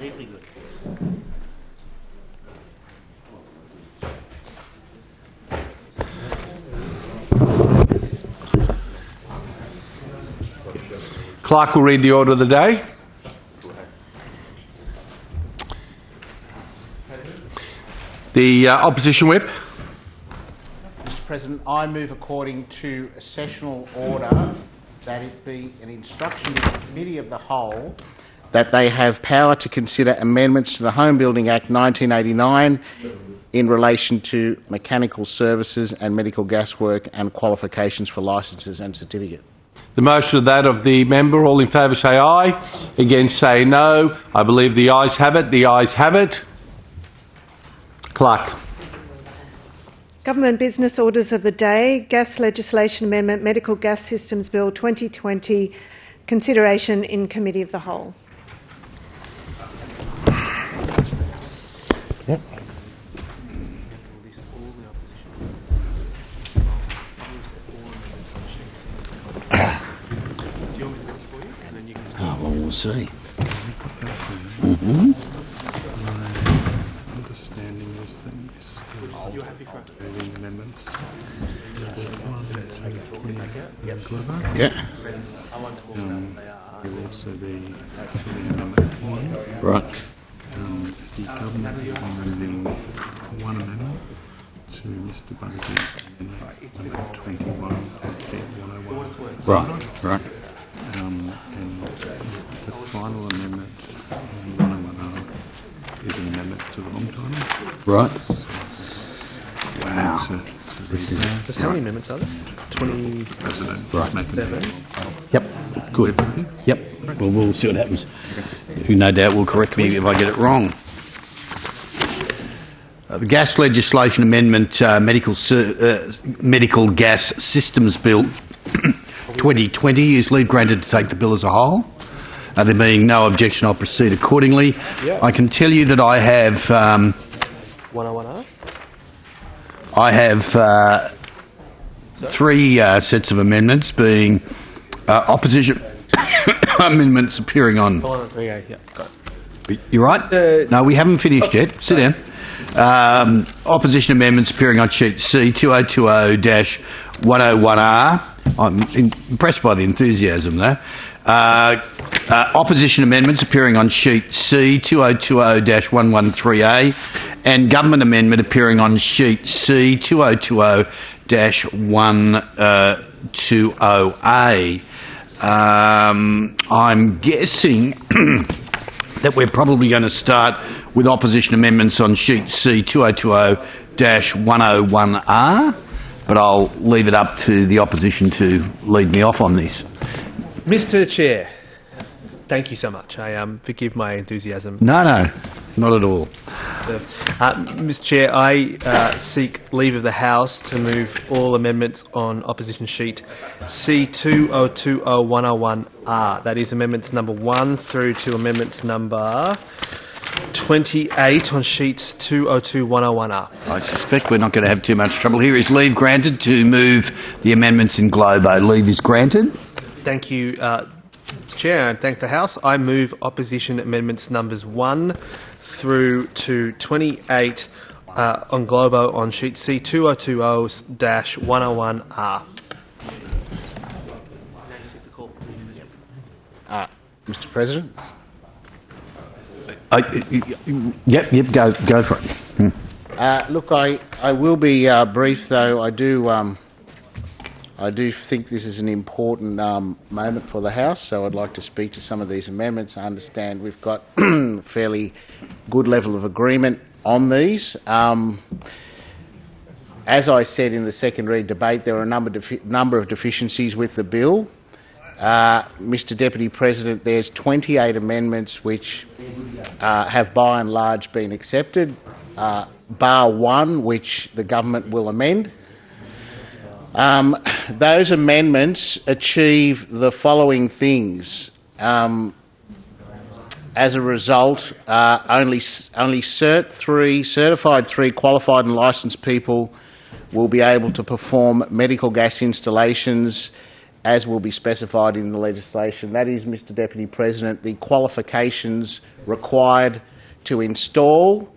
Deeply good. Clerk will read the order of the day. The opposition whip. Mr. President, I move according to a sessional order that it be an instruction to the Committee of the Whole that they have power to consider amendments to the Home Building Act 1989 in relation to mechanical services and medical gas work and qualifications for licences and certificate. The motion of that of the member. All in favour say aye. Against say no. I believe the ayes have it. The ayes have it. Clerk. Government business orders of the day. Gas legislation amendment, Medical Gas Systems Bill 2020. Consideration in Committee of the Whole. Yep. Oh, well, we'll see. Understanding is that you're happy for amendments. Yeah. Will also be amendment 1. Right. The government is amending one amendment to Mr. Bugsy's amendment 21 at 101. Right. And the final amendment on 101R is an amendment to the long time. Right. Wow. This is How many amendments are there? 20. President. Right. Make the motion. Yep. Good. Yep. Well, we'll see what happens. You no doubt will correct me if I get it wrong. The Gas Legislation Amendment, Medical Gas Systems Bill 2020 is leave granted to take the bill as a whole. There being no objection, I'll proceed accordingly. Yep. I can tell you that I have 101R? I have three sets of amendments, being opposition amendments appearing on. 103A, yeah, got it. You right? No, we haven't finished yet. Sit down. Opposition amendments appearing on sheet C 2020-101R. I'm impressed by the enthusiasm though. Opposition amendments appearing on sheet C 2020-113A and government amendment appearing on sheet C 2020-120A. I'm guessing that we're probably going to start with opposition amendments on sheet C 2020-101R, but I'll leave it up to the opposition to lead me off on this. Mr. Chair, thank you so much. I forgive my enthusiasm. No, not at all. Mr. Chair, I seek leave of the House to move all amendments on opposition sheet C2020-101R. That is amendments number 1 through to amendments number 28 on sheets 202101R. I suspect we're not going to have too much trouble here. Is leave granted to move the amendments in globo? Leave is granted. Thank you, Chair, and thank the House. I move opposition amendments numbers 1 through to 28 on globo on sheet C2020-101R. Mr. President. Yep, go for it. Look, I will be brief, though. I do think this is an important moment for the House, so I'd like to speak to some of these amendments. I understand we've got a fairly good level of agreement on these. As I said in the second read debate, there are a number of deficiencies with the bill. Mr. Deputy President, there's 28 amendments which have by and large been accepted, bar one, which the government will amend. Those amendments achieve the following things. As a result, only certified 3 qualified and licensed people will be able to perform medical gas installations as will be specified in the legislation. That is, Mr Deputy President, the qualifications required to install,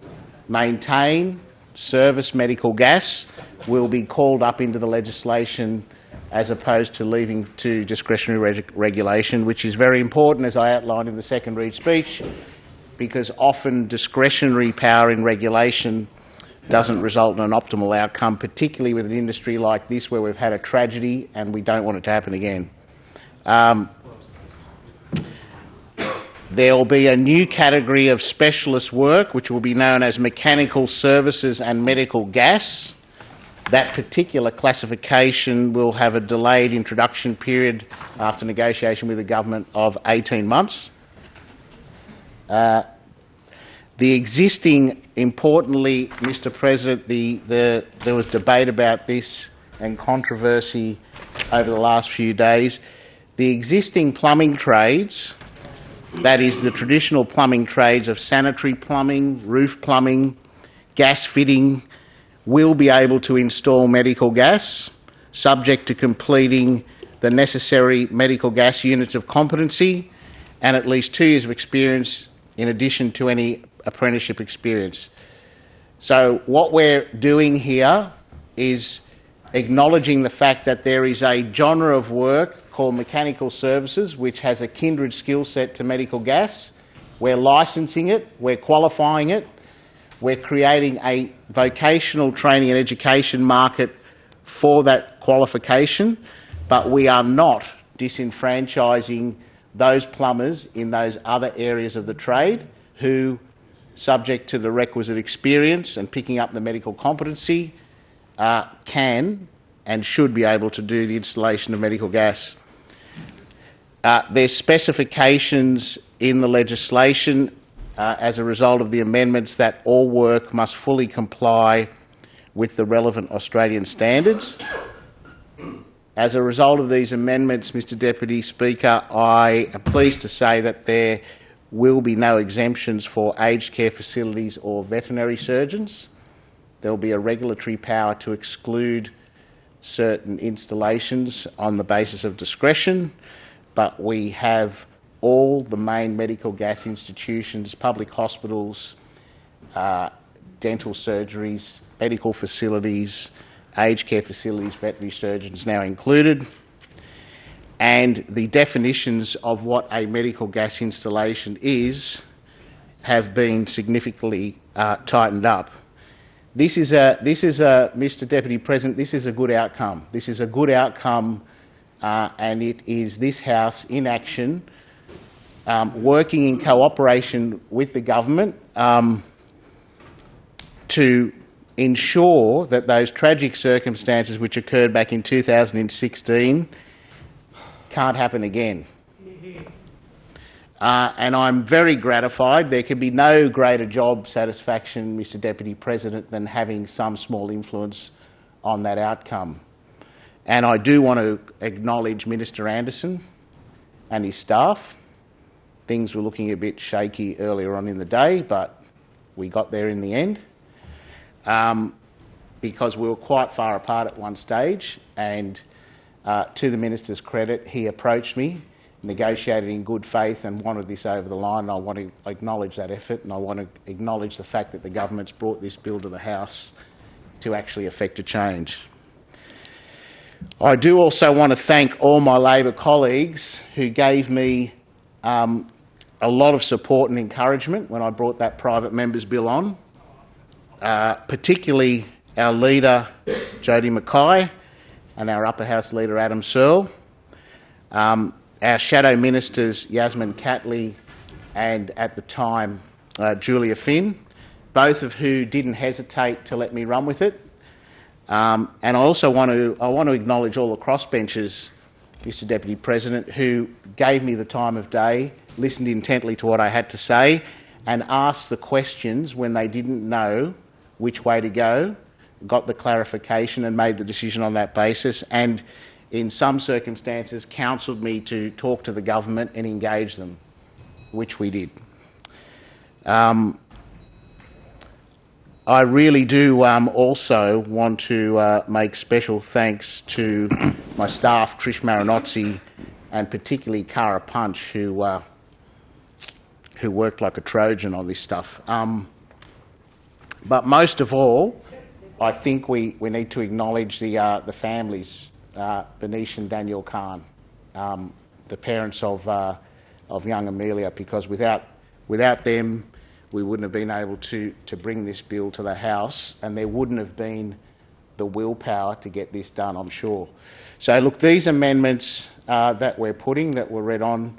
maintain, service medical gas will be called up into the legislation as opposed to leaving to discretionary regulation, which is very important, as I outlined in the second read speech, because often discretionary power in regulation doesn't result in an optimal outcome, particularly with an industry like this where we've had a tragedy and we don't want it to happen again. There will be a new category of specialist work which will be known as mechanical services and medical gas. That particular classification will have a delayed introduction period after negotiation with the government of 18 months. The existing, importantly, Mr President, there was debate about this and controversy over the last few days. The existing plumbing trades, that is the traditional plumbing trades of sanitary plumbing, roof plumbing, gas fitting, will be able to install medical gas, subject to completing the necessary medical gas units of competency and at least 2 years of experience in addition to any apprenticeship experience. So what we're doing here is acknowledging the fact that there is a genre of work called mechanical services which has a kindred skill set to medical gas. We're licensing it, we're qualifying it, we're creating a vocational training and education market for that qualification, but we are not disenfranchising those plumbers in those other areas of the trade who, subject to the requisite experience and picking up the medical competency, can and should be able to do the installation of medical gas. There's specifications in the legislation as a result of the amendments that all work must fully comply with the relevant Australian standards. As a result of these amendments, Mr Deputy Speaker, I am pleased to say that there will be no exemptions for aged care facilities or veterinary surgeons. There will be a regulatory power to exclude certain installations on the basis of discretion, but we have all the main medical gas institutions, public hospitals, dental surgeries, medical facilities, aged care facilities, veterinary surgeons now included. And the definitions of what a medical gas installation is have been significantly tightened up. Mr Deputy President, this is a good outcome. This is a good outcome and it is this House in action, working in cooperation with the government to ensure that those tragic circumstances which occurred back in 2016 can't happen again. And I'm very gratified. There can be no greater job satisfaction, Mr Deputy President, than having some small influence on that outcome. And I do want to acknowledge Minister Anderson and his staff. Things were looking a bit shaky earlier on in the day, but we got there in the end. Because we were quite far apart at one stage, and to the Minister's credit, he approached me, negotiated in good faith and wanted this over the line. And I want to acknowledge that effort, and I want to acknowledge the fact that the government's brought this bill to the House to actually effect a change. I do also want to thank all my Labor colleagues who gave me a lot of support and encouragement when I brought that private member's bill on. Particularly our leader, Jodie Mackay, and our upper house leader, Adam Searle, our shadow ministers, Yasmin Catley and, at the time, Julia Finn, both of who didn't hesitate to let me run with it. And I also want to acknowledge all the crossbenchers, Mr Deputy President, who gave me the time of day, listened intently to what I had to say, and asked the questions when they didn't know which way to go, got the clarification and made the decision on that basis, and in some circumstances counselled me to talk to the government and engage them, which we did. I really do also want to make special thanks to my staff, Trish Marinozzi, and particularly Cara Punch, who worked like a Trojan on this stuff. But most of all, I think we need to acknowledge the families, Benish and Daniel Khan, the parents of young Amelia, because without them, we wouldn't have been able to bring this bill to the House, and there wouldn't have been the willpower to get this done, I'm sure. So look, these amendments that we're putting, that were read on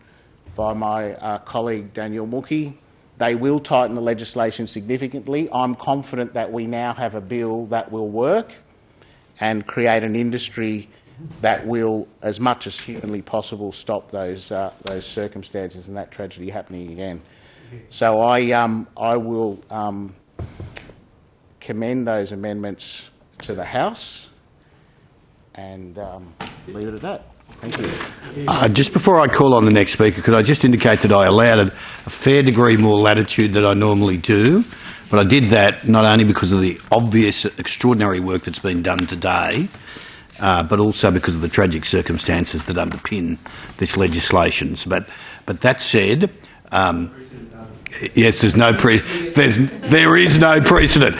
by my colleague Daniel Mookie, they will tighten the legislation significantly. I'm confident that we now have a bill that will work and create an industry that will, as much as humanly possible, stop those circumstances and that tragedy happening again. So I will commend those amendments to the House and leave it at that. Thank you. Just before I call on the next speaker, could I just indicate that I allowed a fair degree more latitude than I normally do, but I did that not only because of the obvious extraordinary work that's been done today, but also because of the tragic circumstances that underpin this legislation. But that said, yes, there is no precedent.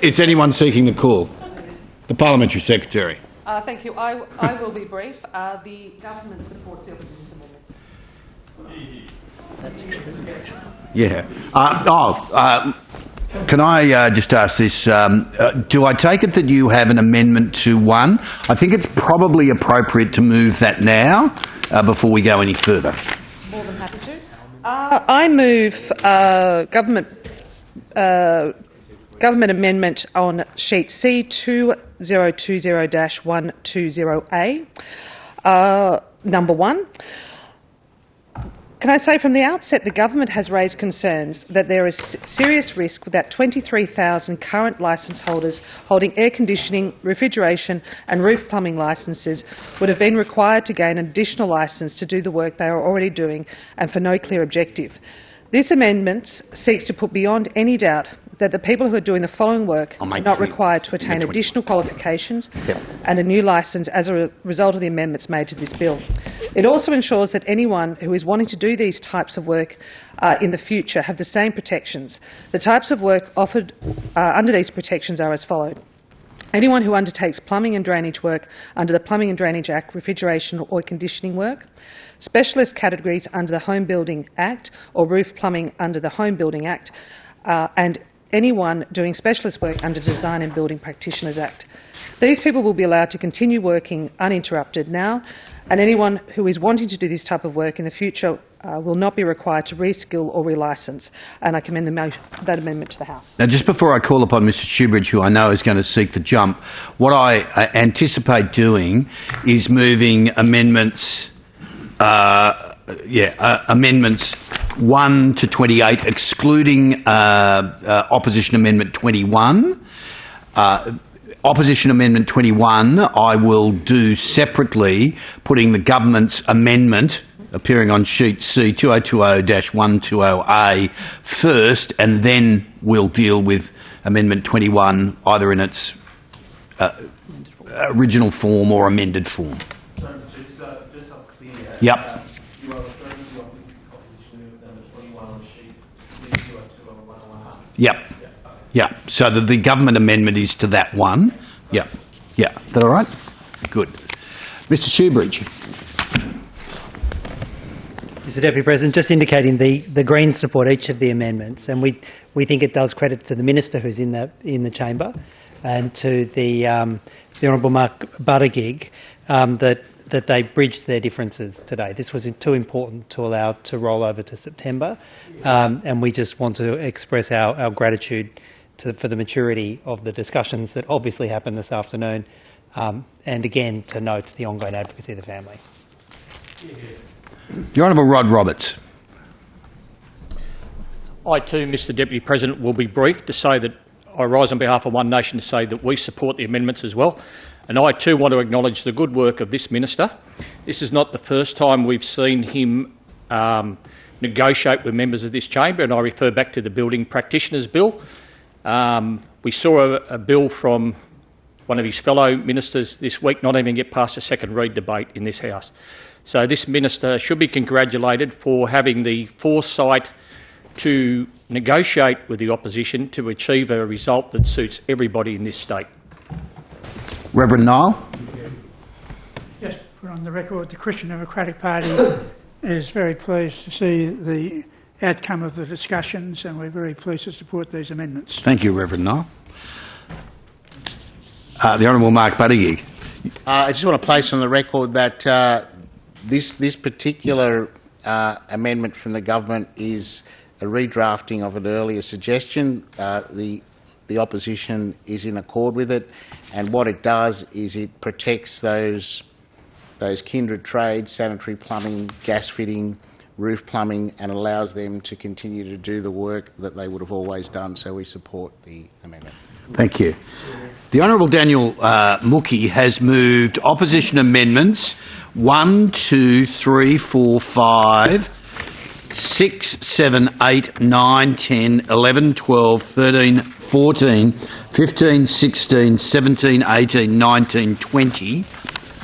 Is anyone seeking the call? The Parliamentary Secretary. Thank you. I will be brief. The government supports the opposition's amendments. Yeah. Can I just ask this? Do I take it that you have an amendment to 1? I think it's probably appropriate to move that now before we go any further. More than happy to. I move government amendment on sheet C 2020-120A, number 1. Can I say from the outset the government has raised concerns that there is serious risk that 23,000 current licence holders holding air conditioning, refrigeration and roof plumbing licences would have been required to gain an additional licence to do the work they are already doing and for no clear objective. This amendment seeks to put beyond any doubt that the people who are doing the following work are not required to attain additional qualifications and a new licence as a result of the amendments made to this bill. It also ensures that anyone who is wanting to do these types of work in the future have the same protections. The types of work offered under these protections are as follows. Anyone who undertakes plumbing and drainage work under the Plumbing and Drainage Act, refrigeration or air conditioning work, specialist categories under the Home Building Act or roof plumbing under the Home Building Act, and anyone doing specialist work under Design and Building Practitioners Act. These people will be allowed to continue working uninterrupted now, and anyone who is wanting to do this type of work in the future will not be required to reskill or relicense. And I commend that amendment to the House. Now, just before I call upon Mr Shoebridge, who I know is going to seek the jump, what I anticipate doing is moving amendments amendments 1 to 28, excluding Opposition Amendment 21. Opposition Amendment 21 I will do separately, putting the government's amendment appearing on sheet C 2020-120A first, and then we'll deal with Amendment 21 either in its original form or amended form. So just so clear. Yep. You are referring to Opposition Amendment number 21 on sheet C2020-101. Yep. Yeah, so the government amendment is to that one. Yeah. Yeah. Is that all right? Good. Mr Shoebridge. Mr Deputy President, just indicating the Greens support each of the amendments, and we think it does credit to the Minister who's in the chamber and to the Honourable Mark Buttigieg that they bridged their differences today. This was too important to allow to roll over to September, and we just want to express our gratitude for the maturity of the discussions that obviously happened this afternoon, and again to note the ongoing advocacy of the family. The Honourable Rod Roberts. I too, Mr Deputy President, will be brief to say that I rise on behalf of One Nation to say that we support the amendments as well. And I too want to acknowledge the good work of this Minister. This is not the first time we've seen him negotiate with members of this chamber, and I refer back to the Building Practitioners Bill. We saw a bill from one of his fellow ministers this week not even get past a second read debate in this House. So this minister should be congratulated for having the foresight to negotiate with the opposition to achieve a result that suits everybody in this state. Reverend Nile. Just put on the record, the Christian Democratic Party is very pleased to see the outcome of the discussions, and we're very pleased to support these amendments. Thank you, Reverend Nile. The Honourable Mark Buttigieg. I just want to place on the record that this particular amendment from the government is a redrafting of an earlier suggestion. The opposition is in accord with it, and what it does is it protects those kindred trades, sanitary plumbing, gas fitting, roof plumbing, and allows them to continue to do the work that they would have always done. So we support the amendment. Thank you. The Honourable Daniel Mookhey has moved opposition amendments 1, 2, 3, 4, 5, 6, 7, 8, 9, 10, 11, 12, 13, 14, 15, 16, 17, 18, 19, 20,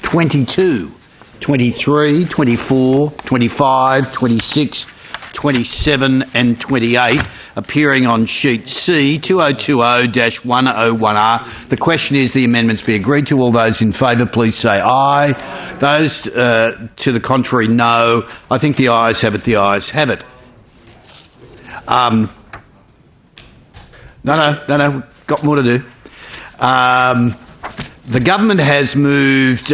22, 23, 24, 25, 26, 27 and 28, appearing on sheet C 2020-101R. The question is the amendments be agreed to. All those in favour, please say aye. Those to the contrary, no. I think the ayes have it. The ayes have it. No. Got more to do. The government has moved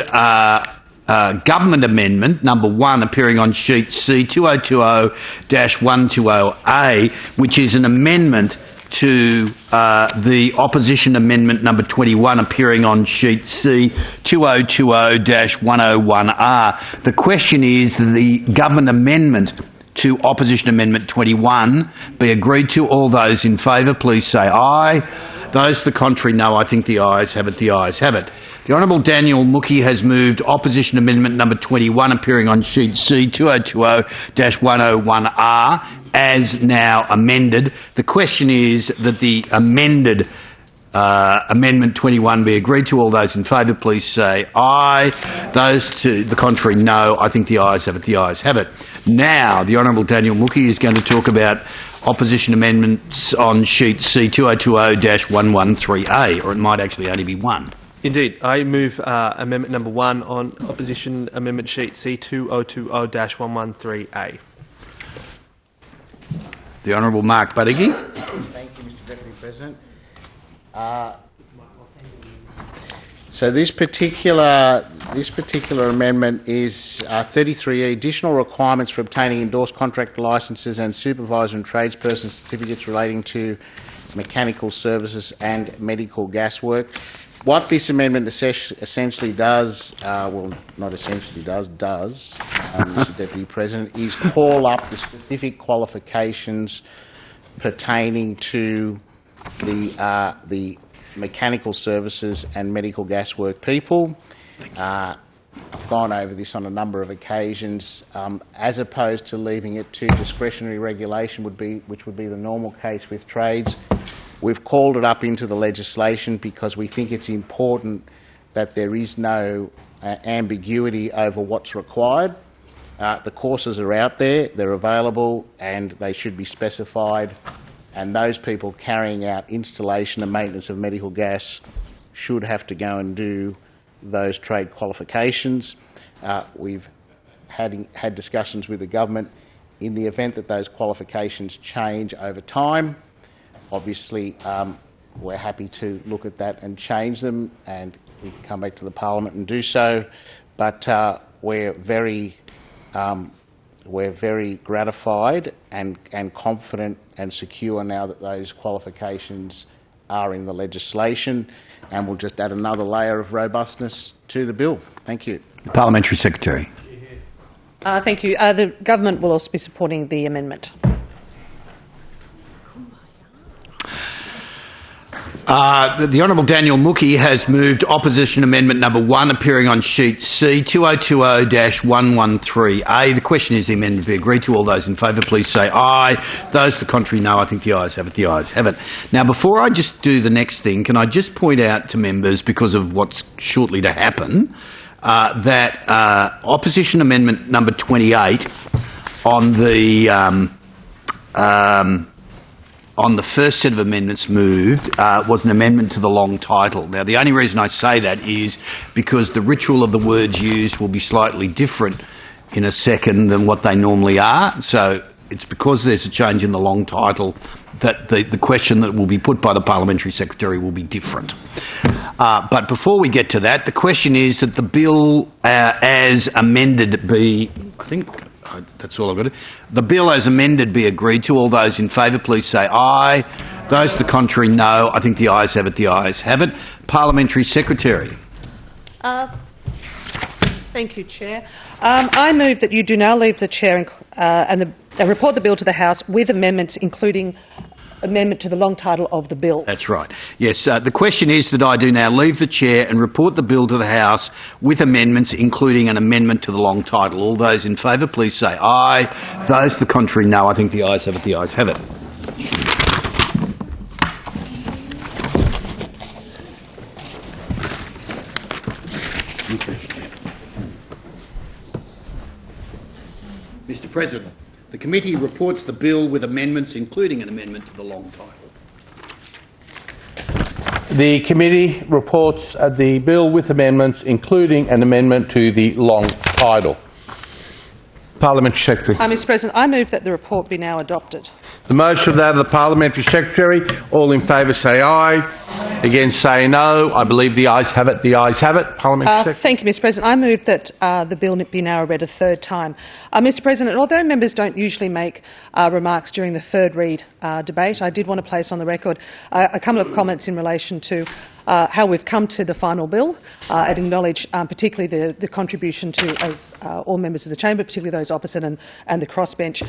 government amendment number 1 appearing on sheet C 2020-120A, which is an amendment to the opposition amendment number 21 appearing on sheet C 2020-101R. The question is that the government amendment to opposition amendment 21 be agreed to. All those in favour, please say aye. Those to the contrary, no. I think the ayes have it. The ayes have it. The Honourable Daniel Mookhey has moved opposition amendment number 21 appearing on sheet C 2020-101R as now amended. The question is that the amended amendment 21 be agreed to. All those in favour, please say aye. Those to the contrary, no. I think the ayes have it. The ayes have it. Now, the Honourable Daniel Mookhey is going to talk about opposition amendments on sheet C 2020-113A, or it might actually only be one. Indeed. I move amendment number 1 on opposition amendment sheet C 2020-113A. The Honourable Mark Buttigieg. Thank you, Mr. Deputy President. So this particular amendment is 33E, additional requirements for obtaining endorsed contract licences and supervisor and tradesperson certificates relating to mechanical services and medical gas work. What this amendment essentially does, Mr. Deputy President, is call up the specific qualifications pertaining to the mechanical services and medical gas work people. I've gone over this on a number of occasions, as opposed to leaving it to discretionary regulation, which would be the normal case with trades. We've called it up into the legislation because we think it's important that there is no ambiguity over what's required. The courses are out there, they're available, and they should be specified. And those people carrying out installation and maintenance of medical gas should have to go and do those trade qualifications. We've had discussions with the government in the event that those qualifications change over time. Obviously, we're happy to look at that and change them, and we can come back to the Parliament and do so. But we're very gratified and confident and secure now that those qualifications are in the legislation, and we'll just add another layer of robustness to the bill. Thank you. Parliamentary Secretary. Thank you. The government will also be supporting the amendment. The Honourable Daniel Mookie has moved opposition amendment number 1 appearing on sheet C 2020-113A. The question is the amendment be agreed to. All those in favour please say aye. Those to the contrary no. I think the ayes have it. The ayes have it. Now before I just do the next thing, can I just point out to members, because of what's shortly to happen, that opposition amendment number 28 on the first set of amendments moved was an amendment to the long title. Now, the only reason I say that is because the ritual of the words used will be slightly different in a second than what they normally are. So it's because there's a change in the long title that the question that will be put by the Parliamentary Secretary will be different. But before we get to that, the question is that the bill as amended be... I think... That's all I've got. The bill as amended be agreed to. All those in favour please say aye. Those to the contrary no. I think the ayes have it. The ayes have it. Parliamentary Secretary. Thank you, Chair. I move that you do now leave the Chair and report the bill to the House with amendments, including amendment to the long title of the bill. That's right. Yes, the question is that I do now leave the Chair and report the bill to the House with amendments, including an amendment to the long title. All those in favour, please say aye. Those to the contrary, no. I think the ayes have it. The ayes have it. Mr. President, the committee reports the bill with amendments, including an amendment to the long title. The committee reports the bill with amendments, including an amendment to the long title. Parliamentary Secretary. Mr. President, I move that the report be now adopted. The motion of that of the Parliamentary Secretary. All in favour say aye. Against say no. I believe the ayes have it. The ayes have it. Parliamentary Secretary. Thank you, Mr. President. I move that the bill be now read a third time. Mr. President, although members don't usually make remarks during the third read debate, I did want to place on the record a couple of comments in relation to how we've come to the final bill and acknowledge particularly the contribution to as all members of the chamber, particularly those opposite and the crossbench.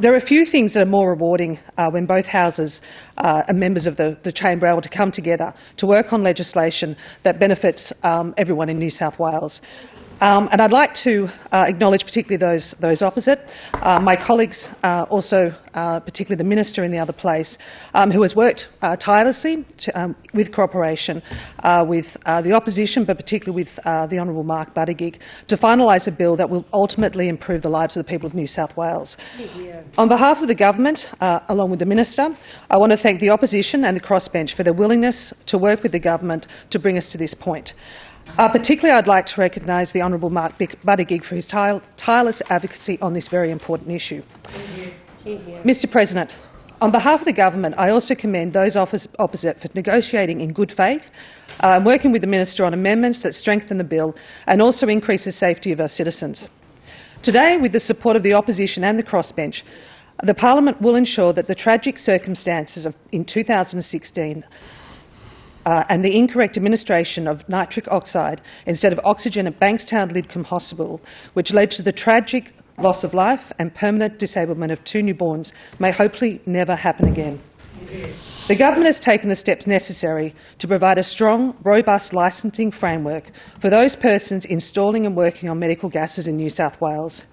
There are a few things that are more rewarding when both houses and members of the chamber are able to come together to work on legislation that benefits everyone in New South Wales. And I'd like to acknowledge particularly those opposite. My colleagues, also particularly the Minister in the other place, who has worked tirelessly with cooperation with the opposition, but particularly with the Honourable Mark Buttigieg, to finalise a bill that will ultimately improve the lives of the people of New South Wales. On behalf of the government, along with the Minister, I want to thank the opposition and the crossbench for their willingness to work with the government to bring us to this point. Particularly, I'd like to recognise the Honourable Mark Buttigieg for his tireless advocacy on this very important issue. Mr. President, on behalf of the government, I also commend those opposite for negotiating in good faith, working with the Minister on amendments that strengthen the bill and also increase the safety of our citizens. Today, with the support of the opposition and the crossbench, the Parliament will ensure that the tragic circumstances in 2016 and the incorrect administration of nitric oxide instead of oxygen at Bankstown Lidcombe Hospital, which led to the tragic loss of life and permanent disablement of 2 newborns, may hopefully never happen again. The government has taken the steps necessary to provide a strong, robust licensing framework for those persons installing and working on medical gases in New South Wales.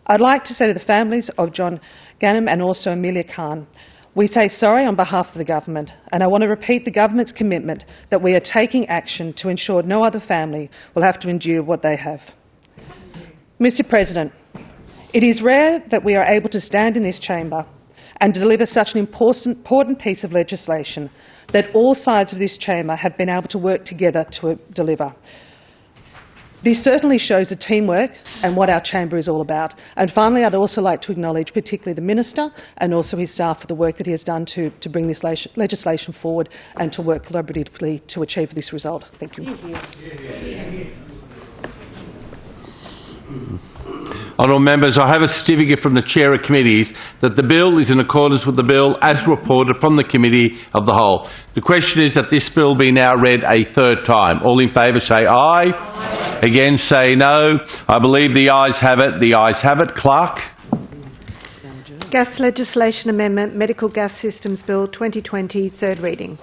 I'd like to say to the families of John Ganem and also Amelia Khan, we say sorry on behalf of the government, and I want to repeat the government's commitment that we are taking action to ensure no other family will have to endure what they have. Mr. President, it is rare that we are able to stand in this chamber and deliver such an important piece of legislation that all sides of this chamber have been able to work together to deliver. This certainly shows the teamwork and what our chamber is all about. And finally, I'd also like to acknowledge particularly the Minister and also his staff for the work that he has done to bring this legislation forward and to work collaboratively to achieve this result. Thank you. Honourable members, I have a certificate from the Chair of Committees that the bill is in accordance with the bill as reported from the Committee of the Whole. The question is that this bill be now read a third time. All in favour say aye. Against say no. I believe the ayes have it. The ayes have it. Clerk. Gas Legislation Amendment, Medical Gas Systems Bill 2020, third reading.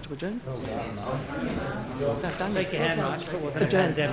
to adjourn? Take your hand, Mark, if it wasn't Adjourn.